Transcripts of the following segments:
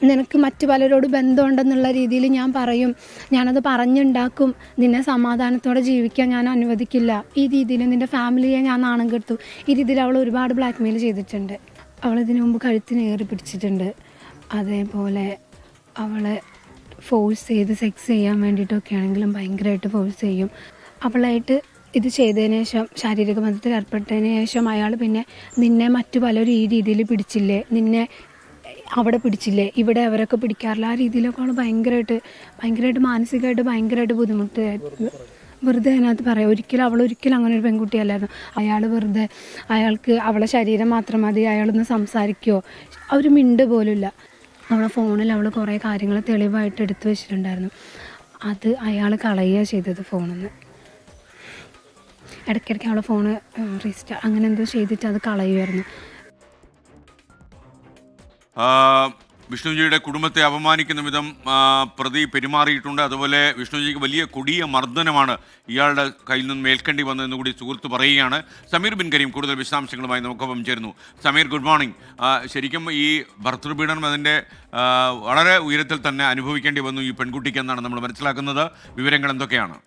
നിനക്ക് മറ്റു പലരോട് ബന്ധമുണ്ടെന്നുള്ള രീതിയിൽ ഞാൻ പറയും, ഞാനത് പറഞ്ഞുണ്ടാക്കും, നിന്നെ സമാധാനത്തോടെ ജീവിക്കാൻ ഞാൻ അനുവദിക്കില്ല, ഈ രീതിയിൽ നിൻ്റെ ഫാമിലിയെ ഞാൻ നാണം കെടുത്തു, ഈ രീതിയിൽ അവൾ ഒരുപാട് ബ്ലാക്ക് മെയിൽ ചെയ്തിട്ടുണ്ട്. അവൾ ഇതിനു മുമ്പ് കഴുത്തിന് ഏറി പിടിച്ചിട്ടുണ്ട്. അതേപോലെ അവളെ ഫോഴ്സ് ചെയ്ത് സെക്സ് ചെയ്യാൻ വേണ്ടിയിട്ടൊക്കെ ആണെങ്കിലും ഭയങ്കരമായിട്ട് ഫോഴ്സ് ചെയ്യും. അവളായിട്ട് ഇത് ചെയ്തതിന് ശേഷം, ശാരീരിക ബന്ധത്തിൽ ഏർപ്പെട്ടതിന് ശേഷം അയാൾ പിന്നെ നിന്നെ മറ്റു പലരും ഈ രീതിയിൽ പിടിച്ചില്ലേ, നിന്നെ അവിടെ പിടിച്ചില്ലേ, ഇവിടെ അവരൊക്കെ പിടിക്കാറില്ല, ആ രീതിയിലൊക്കെ അവൾ ഭയങ്കരമായിട്ട് മാനസികമായിട്ട് ഭയങ്കരമായിട്ട് ബുദ്ധിമുട്ടായിരുന്നു. വെറുതെ അതിനകത്ത് പറയാം, ഒരിക്കലും അങ്ങനെ ഒരു പെൺകുട്ടിയല്ലായിരുന്നു. അയാൾ വെറുതെ അയാൾക്ക് അവളെ ശരീരം മാത്രം മതി, അയാളൊന്ന് സംസാരിക്കുമോ, അവർ മിണ്ട് പോലുമില്ല. അവളെ ഫോണിൽ അവൾ കുറേ കാര്യങ്ങൾ തെളിവായിട്ട് എടുത്തു വെച്ചിട്ടുണ്ടായിരുന്നു. അത് അയാൾ കളയുക ചെയ്തത് ഫോണിൽ നിന്ന്. ഇടയ്ക്കിടയ്ക്ക് അവളെ ഫോണ് റീസ്റ്റാർട്ട് അങ്ങനെ എന്തോ ചെയ്തിട്ട് അത് കളയുമായിരുന്നു. വിഷ്ണുജിയുടെ കുടുംബത്തെ അപമാനിക്കുന്ന വിധം പ്രതി പെരുമാറിയിട്ടുണ്ട്. അതുപോലെ വിഷ്ണുജിക്ക് വലിയ കൊടിയ മർദ്ദനമാണ് ഇയാളുടെ കയ്യിൽ നിന്ന് മേൽക്കേണ്ടി വന്നതെന്ന് കൂടി സുഹൃത്ത് പറയുകയാണ്. സമീർ ബിൻ കരീം കൂടുതൽ വിശദാംശങ്ങളുമായി നമുക്കൊപ്പം ചേരുന്നു. Sameer, good morning. ശരിക്കും ഈ ഭർതൃപീഡനം അതിൻ്റെ വളരെ ഉയരത്തിൽ തന്നെ അനുഭവിക്കേണ്ടി വന്നു ഈ പെൺകുട്ടിക്ക് എന്നാണ് നമ്മൾ മനസ്സിലാക്കുന്നത്. വിവരങ്ങൾ എന്തൊക്കെയാണ്?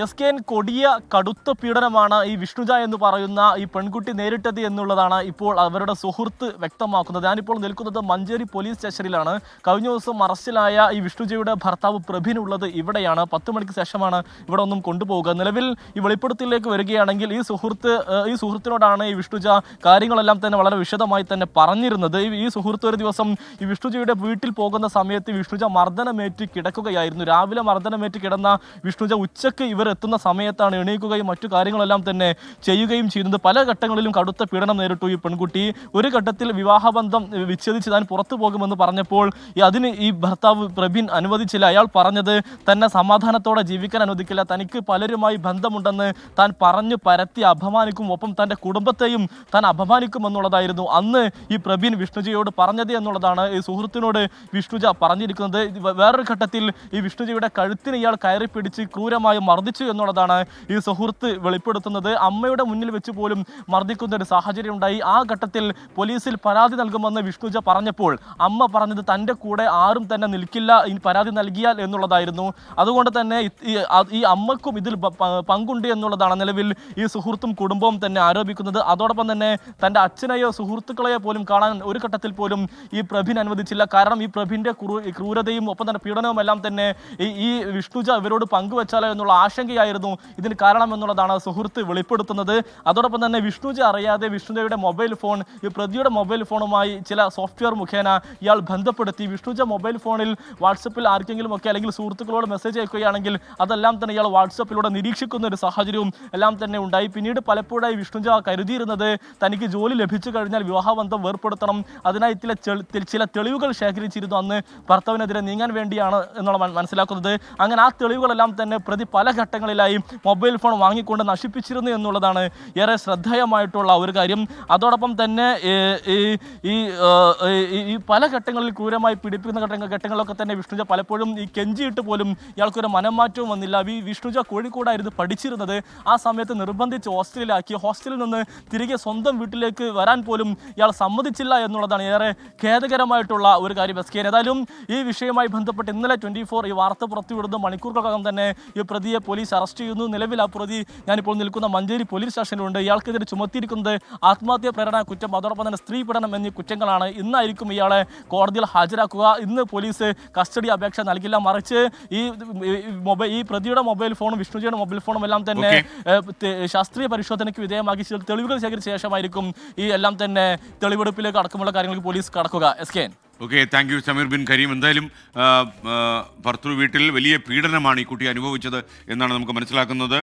എസ്കേൻ, കൊടിയ കടുത്ത പീഡനമാണ് ഈ വിഷ്ണുജ എന്ന് പറയുന്ന ഈ പെൺകുട്ടി നേരിട്ടത് എന്നുള്ളതാണ് ഇപ്പോൾ അവരുടെ സുഹൃത്ത് വ്യക്തമാക്കുന്നത്. ഞാനിപ്പോൾ നിൽക്കുന്നത് മഞ്ചേരി പോലീസ് സ്റ്റേഷനിലാണ്. കഴിഞ്ഞ ദിവസം അറസ്റ്റിലായ ഈ വിഷ്ണുജയുടെ ഭർത്താവ് പ്രഭിൻ ഉള്ളത് ഇവിടെയാണ്. 10 മണിക്ക് ശേഷമാണ് ഇവിടെ ഒന്നും കൊണ്ടുപോകുക. നിലവിൽ ഈ വെളിപ്പെടുത്തലിലേക്ക് വരികയാണെങ്കിൽ ഈ സുഹൃത്തിനോടാണ് ഈ വിഷ്ണുജ കാര്യങ്ങളെല്ലാം തന്നെ വളരെ വിശദമായി തന്നെ പറഞ്ഞിരുന്നത്. ഈ സുഹൃത്ത് ഒരു ദിവസം ഈ വിഷ്ണുജയുടെ വീട്ടിൽ പോകുന്ന സമയത്ത് വിഷ്ണുജ മർദ്ദനമേറ്റ് കിടക്കുകയായിരുന്നു. രാവിലെ മർദ്ദനമേറ്റ് കിടന്ന വിഷ്ണുജ ഉച്ചയ്ക്ക് എത്തുന്ന സമയത്താണ് എണീക്കുകയും മറ്റു കാര്യങ്ങളെല്ലാം തന്നെ ചെയ്യുകയും ചെയ്യുന്നത്. പല ഘട്ടങ്ങളിലും കടുത്ത പീഡനം നേരിട്ടു ഈ പെൺകുട്ടി. ഒരു ഘട്ടത്തിൽ വിവാഹബന്ധം വിച്ഛേദിച്ച് താൻ പുറത്തു പോകുമെന്ന് പറഞ്ഞപ്പോൾ അതിന് ഈ ഭർത്താവ് പ്രബിൻ അനുവദിച്ചില്ല. അയാൾ പറഞ്ഞത് തന്നെ സമാധാനത്തോടെ ജീവിക്കാൻ അനുവദിക്കില്ല, തനിക്ക് പലരുമായി ബന്ധമുണ്ടെന്ന് താൻ പറഞ്ഞു പരത്തി അപമാനിക്കും, ഒപ്പം തൻ്റെ കുടുംബത്തെയും താൻ അപമാനിക്കുമെന്നുള്ളതായിരുന്നു അന്ന് ഈ പ്രബിൻ വിഷ്ണുജയോട് പറഞ്ഞത് എന്നുള്ളതാണ് ഈ സുഹൃത്തിനോട് വിഷ്ണുജ പറഞ്ഞിരിക്കുന്നത്. വേറൊരു ഘട്ടത്തിൽ ഈ വിഷ്ണുജയുടെ കഴുത്തിന് ഇയാൾ കയറി പിടിച്ച് ക്രൂരമായി മർദ്ദിച്ചു എന്നുള്ളതാണ് ഈ സുഹൃത്ത് വെളിപ്പെടുത്തുന്നത്. അമ്മയുടെ മുന്നിൽ വെച്ച് പോലും മർദ്ദിക്കുന്ന ഒരു സാഹചര്യം ഉണ്ടായി. ആ ഘട്ടത്തിൽ പോലീസിൽ പരാതി നൽകുമെന്ന് വിഷ്ണുജ പറഞ്ഞപ്പോൾ അമ്മ പറഞ്ഞത് തൻ്റെ കൂടെ ആരും തന്നെ നിൽക്കില്ല ഈ പരാതി നൽകിയാൽ എന്നുള്ളതായിരുന്നു. അതുകൊണ്ട് തന്നെ ഈ അമ്മക്കും ഇതിൽ പങ്കുണ്ട് എന്നുള്ളതാണ് നിലവിൽ ഈ സുഹൃത്തും കുടുംബവും തന്നെ ആരോപിക്കുന്നത്. അതോടൊപ്പം തന്നെ തൻ്റെ അച്ഛനെയോ സുഹൃത്തുക്കളെയോ പോലും കാണാൻ ഒരു ഘട്ടത്തിൽ പോലും ഈ പ്രഭിൻ അനുവദിച്ചില്ല. കാരണം ഈ പ്രഭിൻ്റെ ക്രൂരതയും ഒപ്പം തന്നെ പീഡനവും എല്ലാം തന്നെ ഈ വിഷ്ണുജ ഇവരോട് പങ്കുവെച്ചാലോ എന്നുള്ള ആശങ്കയായിരുന്നു ഇതിന് കാരണമെന്നുള്ളതാണ് സുഹൃത്ത് വെളിപ്പെടുത്തുന്നത്. അതോടൊപ്പം തന്നെ വിഷ്ണുജ അറിയാതെ വിഷ്ണുജയുടെ മൊബൈൽ ഫോൺ ഈ പ്രതിയുടെ മൊബൈൽ ഫോണുമായി ചില സോഫ്റ്റ്വെയർ മുഖേന ഇയാൾ ബന്ധപ്പെടുത്തി. വിഷ്ണുജ മൊബൈൽ ഫോണിൽ വാട്സപ്പിൽ ആർക്കെങ്കിലും ഒക്കെ അല്ലെങ്കിൽ സുഹൃത്തുക്കളോട് മെസ്സേജ് അയക്കുകയാണെങ്കിൽ അതെല്ലാം തന്നെ ഇയാൾ വാട്സപ്പിലൂടെ നിരീക്ഷിക്കുന്ന ഒരു സാഹചര്യവും എല്ലാം തന്നെ ഉണ്ടായി. പിന്നീട് പലപ്പോഴായി വിഷ്ണുജ കരുതിയിരുന്നത് തനിക്ക് ജോലി ലഭിച്ചു കഴിഞ്ഞാൽ വിവാഹബന്ധം വേർപ്പെടുത്തണം, അതിനായി ചില തെളിവുകൾ ശേഖരിച്ചിരുന്നു അന്ന് ഭർത്താവിനെതിരെ നീങ്ങാൻ വേണ്ടിയാണ് എന്നുള്ള മനസ്സിലാക്കുന്നത്. അങ്ങനെ ആ തെളിവുകളെല്ലാം തന്നെ പ്രതി പല ഘട്ടങ്ങളിലായി മൊബൈൽ ഫോൺ വാങ്ങിക്കൊണ്ട് നശിപ്പിച്ചിരുന്നു എന്നുള്ളതാണ് ഏറെ ശ്രദ്ധേയമായിട്ടുള്ള ഒരു കാര്യം. അതോടൊപ്പം തന്നെ ഈ പല ഘട്ടങ്ങളിൽ ക്രൂരമായി പീഡിപ്പിക്കുന്ന ഘട്ടങ്ങളിലൊക്കെ തന്നെ വിഷ്ണുജ പലപ്പോഴും ഈ കെഞ്ചിയിട്ട് പോലും ഇയാൾക്കൊരു മനംമാറ്റവും വന്നില്ല. ഈ വിഷ്ണുജ കോഴിക്കോടായിരുന്നു പഠിച്ചിരുന്നത്. ആ സമയത്ത് നിർബന്ധിച്ച് ഹോസ്റ്റലിലാക്കി. ഹോസ്റ്റലിൽ നിന്ന് തിരികെ സ്വന്തം വീട്ടിലേക്ക് വരാൻ പോലും ഇയാൾ സമ്മതിച്ചില്ല എന്നുള്ളതാണ് ഏറെ ഖേദകരമായിട്ടുള്ള ഒരു കാര്യം. ഏതായാലും ഈ വിഷയവുമായി ബന്ധപ്പെട്ട് ഇന്നലെ 24 ഈ വാർത്ത പുറത്തുവിടുന്ന മണിക്കൂറുകൾക്കകം തന്നെ ഈ പ്രതിയെ പോലീസ് അറസ്റ്റ് ചെയ്യുന്നു. നിലവിൽ ആ പ്രതി ഞാനിപ്പോൾ നിൽക്കുന്ന മഞ്ചേരി പോലീസ് സ്റ്റേഷനിലുണ്ട്. ഇയാൾക്കെതിരെ ചുമത്തിയിരിക്കുന്നത് ആത്മഹത്യാ പ്രേരണ കുറ്റം, അതോടൊപ്പം തന്നെ സ്ത്രീ പീഡനം എന്നീ കുറ്റങ്ങളാണ്. ഇന്നായിരിക്കും ഇയാളെ കോടതിയിൽ ഹാജരാക്കുക. ഇന്ന് പോലീസ് കസ്റ്റഡി അപേക്ഷ നൽകില്ല, മറിച്ച് ഈ പ്രതിയുടെ മൊബൈൽ ഫോണും വിഷ്ണുജിയുടെ മൊബൈൽ ഫോണും എല്ലാം തന്നെ ശാസ്ത്രീയ പരിശോധനയ്ക്ക് വിധേയമാക്കി തെളിവുകൾ ശേഖരിച്ച ശേഷമായിരിക്കും ഈ എല്ലാം തന്നെ തെളിവെടുപ്പിലേക്ക് അടക്കമുള്ള കാര്യങ്ങൾക്ക് പോലീസ് കടക്കുക. എസ്കേൻ. Okay, thank you Sameer Bin Kareem. എന്തായാലും ഭർത്തൃ വീട്ടിൽ വലിയ പീഡനമാണ് ഈ കുട്ടി അനുഭവിച്ചത് എന്നാണ് നമുക്ക് മനസ്സിലാക്കുന്നത്.